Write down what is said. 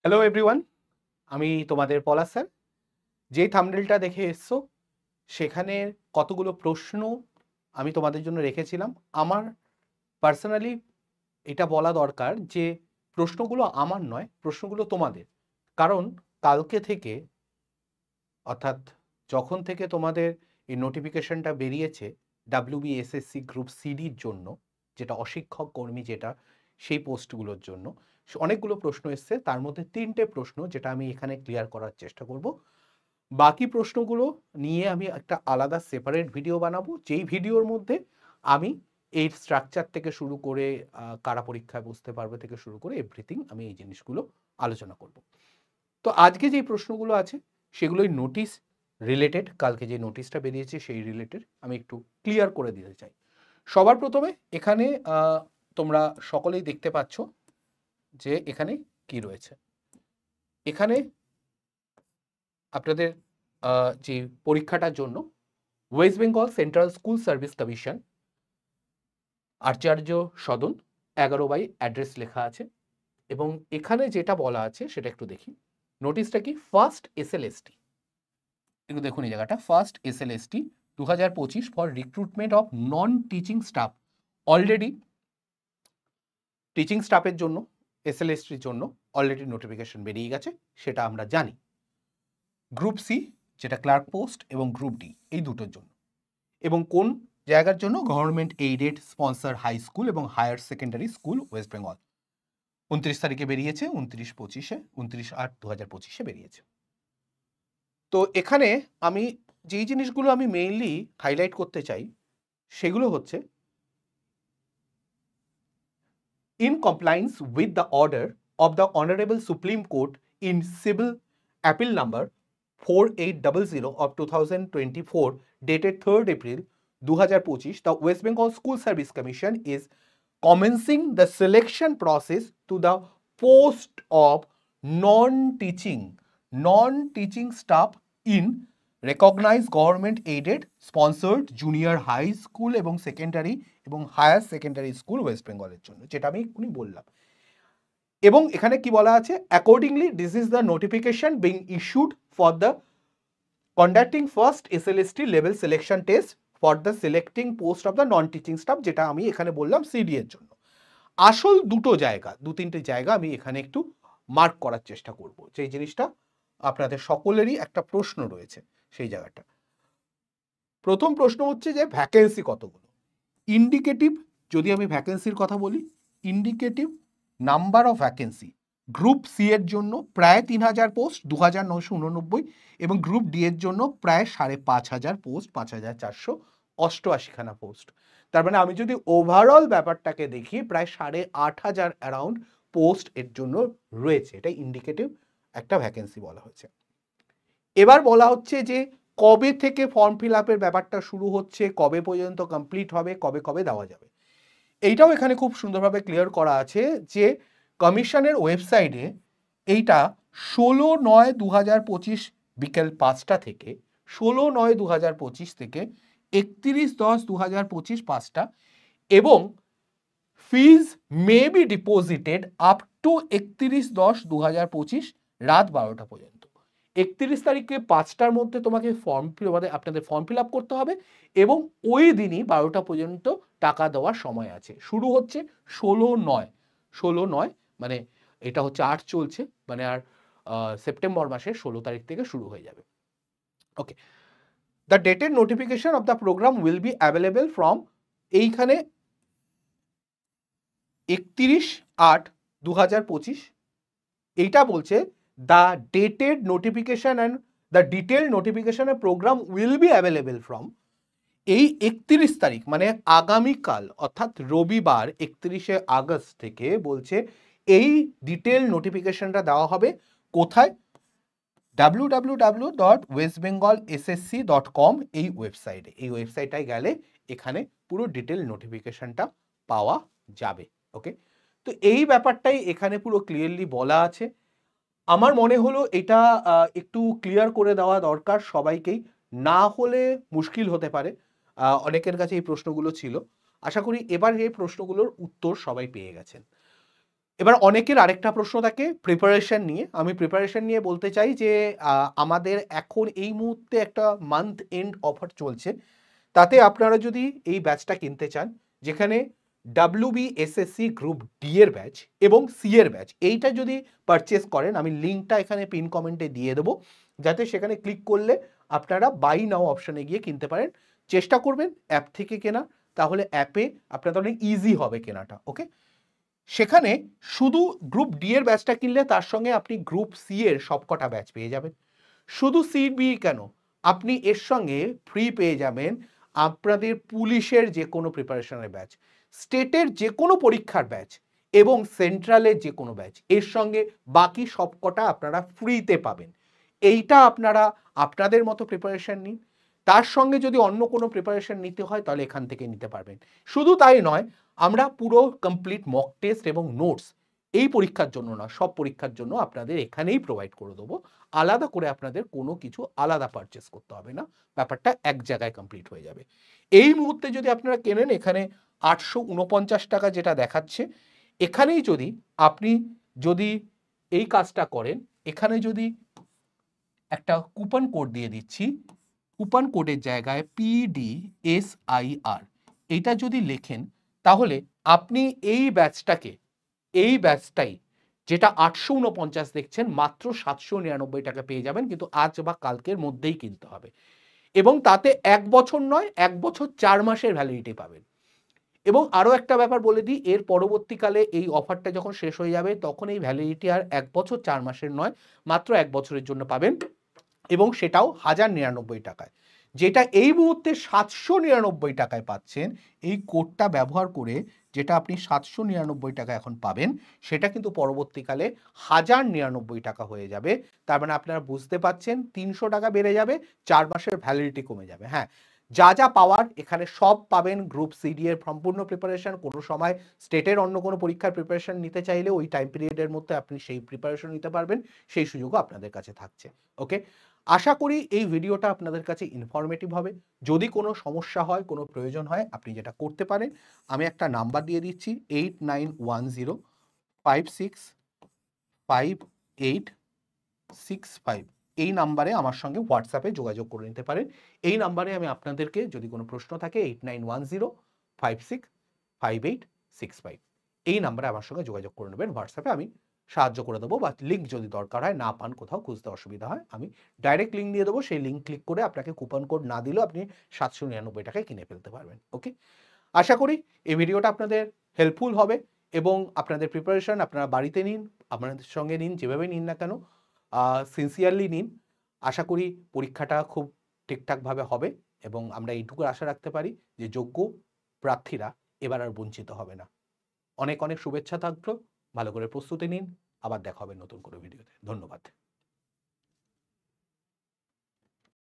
Hello everyone, আমি তোমাদের পলাশ sir. যেই থাম্বনেলটা দেখে এসছো সেখানে কতগুলো প্রশ্ন আমি তোমাদের জন্য রেখেছিলাম। আমার পার্সোনালি এটা বলা দরকার যে প্রশ্নগুলো আমার নয়, প্রশ্নগুলো তোমাদের। কারণ কালকে থেকে, অর্থাৎ যখন থেকে তোমাদের এই নোটিফিকেশনটা বেরিয়েছে WBSSC গ্রুপ সিডির জন্য, যেটা অশিক্ষক কর্মী, যেটা সেই পোস্টগুলোর জন্য অনেকগুলো প্রশ্ন এসছে। তার মধ্যে 3টে প্রশ্ন যেটা আমি এখানে ক্লিয়ার করার চেষ্টা করব। বাকি প্রশ্নগুলো নিয়ে আমি একটা আলাদা সেপারেট ভিডিও বানাবো, যেই ভিডিওর মধ্যে আমি এই স্ট্রাকচার থেকে শুরু করে কারা পরীক্ষায় বসতে পারবে থেকে শুরু করে এভরিথিং আমি এই জিনিসগুলো আলোচনা করব। তো আজকে যেই প্রশ্নগুলো আছে সেগুলোই নোটিশ রিলেটেড, কালকে যে নোটিশটা বেরিয়েছে সেই রিলেটেড আমি একটু ক্লিয়ার করে দিতে চাই। সবার প্রথমে এখানে তোমরা সকলেই দেখতে পাচ্ছ যে এখানে কি রয়েছে। এখানে আপনাদের যে পরীক্ষাটার জন্য West Bengal Central School Service Commission, Acharya Sadan 11 address লেখা আছে। এবং এখানে যেটা বলা আছে সেটা একটু দেখি। নোটিশটা কি? ফার্স্ট SLST, একটু দেখুন এই জায়গাটা, first SLST 2025 for recruitment of non teaching staff. Already teaching স্টাফের জন্য, SLSTর জন্য অলরেডি নোটিফিকেশন বেরিয়ে গেছে, সেটা আমরা জানি। গ্রুপ সি যেটা ক্লার্ক পোস্ট এবং গ্রুপ ডি এই দুটোর জন্য। এবং কোন জায়গার জন্য? Government aided sponsor high school এবং higher secondary school West Bengal. 29 তারিখে বেরিয়েছে, 29/8/2025 বেরিয়েছে। তো এখানে আমি যেই জিনিসগুলো আমি মেইনলি হাইলাইট করতে চাই সেগুলো হচ্ছে, in compliance with the order of the Honorable Supreme Court in Civil Appeal number 4800 of 2024 dated 3rd April 2025, the West Bengal School Service Commission is commencing the selection process to the post of non-teaching staff in recognized government aided sponsored junior high school এবং secondary এবং higher secondary school West বেঙ্গলের জন্য, যেটা আমি এক্ষুনি বললাম। এবং এখানে কি বলা আছে? Accordingly this is the notification being issued for the conducting first SLST level selection test for the selecting post of the non teaching staff, যেটা আমি এখানে বললাম সিডি এর জন্য। আসল দু তিনটে জায়গা আমি এখানে একটু মার্ক করার চেষ্টা করব, যেই জিনিসটা আপনাদের সকলেরই একটা প্রশ্ন রয়েছে সেই জায়গাটা। প্রথম প্রশ্ন হচ্ছে যে ভ্যাকেন্সি কতগুলো। ইন্ডিকেটিভ, যদি আমি ভ্যাকেন্সির কথা বলি, indicative number of vacancy group C এর জন্য প্রায় 3000 পোস্ট 2989, এবং গ্রুপ ডি এর জন্য প্রায় 5500 পোস্ট 5488খানা পোস্ট। তার মানে আমি যদি ওভারঅল ব্যাপারটাকে দেখি প্রায় 8500 অ্যারাউন্ড পোস্ট এর জন্য রয়েছে। এটা ইন্ডিকেটিভ একটা ভ্যাকেন্সি বলা হয়েছে। এবার বলা হচ্ছে যে কবে থেকে ফর্ম ফিল আপের ব্যাপারটা শুরু হচ্ছে, কবে পর্যন্ত কমপ্লিট হবে, কবে কবে দেওয়া যাবে। এইটাও এখানে খুব সুন্দরভাবে ক্লিয়ার করা আছে যে কমিশনের ওয়েবসাইটে এইটা 16/9/2025 বিকেল 5টা থেকে 16/9/2025 থেকে 31/10/2025 5টা, এবং fees may be deposited up to 31/10/2025 রাত 12টা পর্যন্ত। 31 তারিখে 5টার মধ্যে তোমাকে আপনাদের ফর্ম ফিল আপ করতে হবে, এবং ওই দিনই 12টা পর্যন্ত টাকা দেওয়ার সময় আছে। শুরু হচ্ছে 16/9 মানে এটা হচ্ছে 8 চলছে, মানে আর সেপ্টেম্বর মাসের 16 তারিখ থেকে শুরু হয়ে যাবে। Okay, the dated notification of the programme will be available from, এইখানে 31/8/2025 এইটা বলছে the dated notification and the detailed notification এর programme will be available from, এই 31 তারিখ মানে আগামীকাল, অর্থাৎ রবিবার 31শে আগস্ট থেকে বলছে এই ডিটেল নোটিফিকেশনটা দেওয়া হবে। কোথায়? www.westbengalssc.com এই ওয়েবসাইটে। এই ওয়েবসাইটটায় গেলে এখানে পুরো ডিটেল নোটিফিকেশনটা পাওয়া যাবে। ওকে, তো এই ব্যাপারটাই এখানে পুরো ক্লিয়ারলি বলা আছে। আমার মনে হলো এটা একটু ক্লিয়ার করে দেওয়া দরকার সবাইকেই, না হলে মুশকিল হতে পারে। অনেকের কাছে এই প্রশ্নগুলো ছিল। আশা করি এবার এই প্রশ্নগুলোর উত্তর সবাই পেয়ে গেছেন। এবার অনেকের আরেকটা প্রশ্ন থাকে প্রিপারেশন নিয়ে। আমি প্রিপারেশন নিয়ে বলতে চাই যে আমাদের এখন এই মুহূর্তে একটা মান্থ এন্ড অফার চলছে। তাতে আপনারা যদি এই ব্যাচটা কিনতে চান, যেখানে WBSSC গ্রুপ ডি এর ব্যাচ এবং সি এর ব্যাচ, এইটা যদি পারচেস করেন, আমি লিঙ্কটা এখানে পিন কমেন্টে দিয়ে দেবো, যাতে সেখানে ক্লিক করলে আপনারা বাই নাও অপশনে গিয়ে কিনতে পারেন। চেষ্টা করবেন অ্যাপ থেকে কেনা, তাহলে অ্যাপে আপনাদের অনেক ইজি হবে কেনাটা। ওকে, সেখানে শুধু গ্রুপ ডি এর ব্যাচটা কিনলে তার সঙ্গে আপনি গ্রুপ সি এর সবকটা ব্যাচ পেয়ে যাবেন। শুধু সিবি কেন, আপনি এর সঙ্গে ফ্রি পেয়ে যাবেন আপনাদের পুলিশের যে কোনো প্রিপারেশনের ব্যাচ, স্টেটের যে কোনো পরীক্ষার ব্যাচ এবং সেন্ট্রালের যে কোনো ব্যাচ, এর সঙ্গে বাকি সবকটা আপনারা ফ্রিতে পাবেন। এইটা আপনারা আপনাদের মতো প্রিপারেশন নিন। তার সঙ্গে যদি অন্য কোনো প্রিপারেশন নিতে হয় তাহলে এখান থেকে নিতে পারবেন। শুধু তাই নয়, আমরা পুরো কমপ্লিট মক টেস্ট এবং নোটস এই পরীক্ষার জন্য না, সব পরীক্ষার জন্য আপনাদের এখানেই প্রোভাইড করে দেবো। আলাদা করে আপনাদের কোনো কিছু আলাদা পারচেস করতে হবে না, ব্যাপারটা এক জায়গায় কমপ্লিট হয়ে যাবে। এই মুহূর্তে যদি আপনারা কেনেন, এখানে 849 টাকা যেটা দেখাচ্ছে, এখানেই যদি আপনি যদি এই কাজটা করেন, এখানে যদি একটা কুপন কোড দিয়ে দিচ্ছি, কুপন কোডের জায়গায় PDSIR এইটা যদি লেখেন, তাহলে আপনি এই ব্যাচটাই যেটা 849 দেখছেন, মাত্র 799 টাকা পেয়ে যাবেন, কিন্তু আজ বা কালকের মধ্যেই কিনতে হবে। এবং তাতে 1 বছর নয়, 1 বছর 4 মাসের ভ্যালিডিটি পাবেন। এবং আরও একটা ব্যাপার বলে দিই, এর পরবর্তীকালে এই অফারটা যখন শেষ হয়ে যাবে, তখন এই ভ্যালিডিটি আর 1 বছর 4 মাসের নয়, মাত্র 1 বছরের জন্য পাবেন, এবং সেটাও 1099 টাকায়। যেটা এই মুহূর্তে 799 টাকায় পাচ্ছেন, এই কোডটা ব্যবহার করে যেটা আপনি 799 টাকা এখন পাবেন, সেটা কিন্তু পরবর্তীকালে 1099 টাকা হয়ে যাবে। তার মানে আপনারা বুঝতে পাচ্ছেন 300 টাকা বেড়ে যাবে, 4 মাসের ভ্যালিডিটি কমে যাবে। হ্যাঁ, যা যা পাওয়ার এখানে সব পাবেন। গ্রুপ সিডি এর সম্পূর্ণ প্রিপারেশন, কোনো সময় স্টেটের অন্য কোনো পরীক্ষার প্রিপারেশন নিতে চাইলে ওই টাইম পিরিয়ডের মধ্যে আপনি সেই প্রিপারেশন নিতে পারবেন, সেই সুযোগও আপনাদের কাছে থাকছে। ওকে, আশা করি এই ভিডিওটা আপনাদের কাছে ইনফরমেটিভ হবে। যদি কোনো সমস্যা হয়, কোনো প্রয়োজন হয়, আপনি যেটা করতে পারেন, আমি একটা নাম্বার দিয়ে দিচ্ছি 8910565865। এই নাম্বারে আমার সঙ্গে হোয়াটসঅ্যাপে যোগাযোগ করে নিতে পারেন। এই নাম্বারে আমি আপনাদেরকে যদি কোনো প্রশ্ন থাকে 8910565865, এই নাম্বারে আমার সঙ্গে যোগাযোগ করে নেবেন। হোয়াটসঅ্যাপে আমি সাহায্য করে দেবো, বা লিঙ্ক যদি দরকার হয়, না পান কোথাও খুঁজতে অসুবিধা হয়, আমি ডাইরেক্ট লিঙ্ক দিয়ে দেবো। সেই লিঙ্ক ক্লিক করে আপনাকে কুপন কোড না দিলেও আপনি 799 টাকায় কিনে ফেলতে পারবেন। ওকে, আশা করি এই ভিডিওটা আপনাদের হেল্পফুল হবে, এবং আপনাদের প্রিপারেশন আপনারা বাড়িতে নিন, আপনাদের সঙ্গে নিন, যেভাবে নিন না কেন, সিনসিয়ারলি নিন। আশা করি পরীক্ষাটা খুব ঠিকঠাকভাবে হবে, এবং আমরা এইটুকু আশা রাখতে পারি যে যোগ্য প্রার্থীরা এবার আর বঞ্চিত হবে না। অনেক অনেক শুভেচ্ছা থাকলো, ভালো করে প্রস্তুতি নিন। আবার দেখা হবে নতুন কোনো ভিডিওতে। ধন্যবাদ।